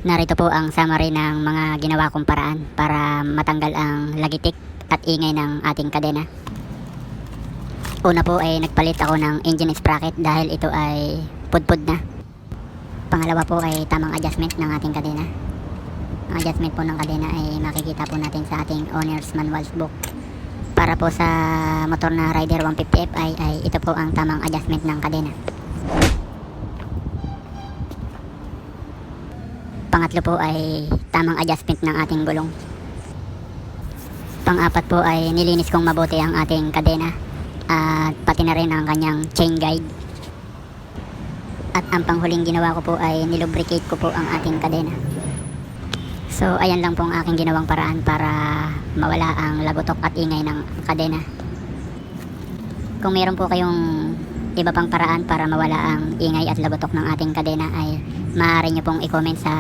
Narito po ang summary ng mga ginawa kong paraan para matanggal ang lagitik at ingay ng ating kadena. Una po ay nagpalit ako ng engine sprocket dahil ito ay pudpud na. Pangalawa po ay tamang adjustment ng ating kadena. Ang adjustment po ng kadena ay makikita po natin sa ating owner's manual book. Para po sa motor na Rider 150 Fi ay ito po ang tamang adjustment ng kadena. Pangatlo po ay tamang adjustment ng ating gulong. Pang-apat po ay nilinis kong mabuti ang ating kadena at pati na rin ang kanyang chain guide. At ang panghuling ginawa ko po ay nilubricate ko po ang ating kadena. So ayan lang po ang aking ginawang paraan para mawala ang lagotok at ingay ng kadena. Kung meron po kayong iba pang paraan para mawala ang ingay at lagotok ng ating kadena ay maaari nyo pong i-comment sa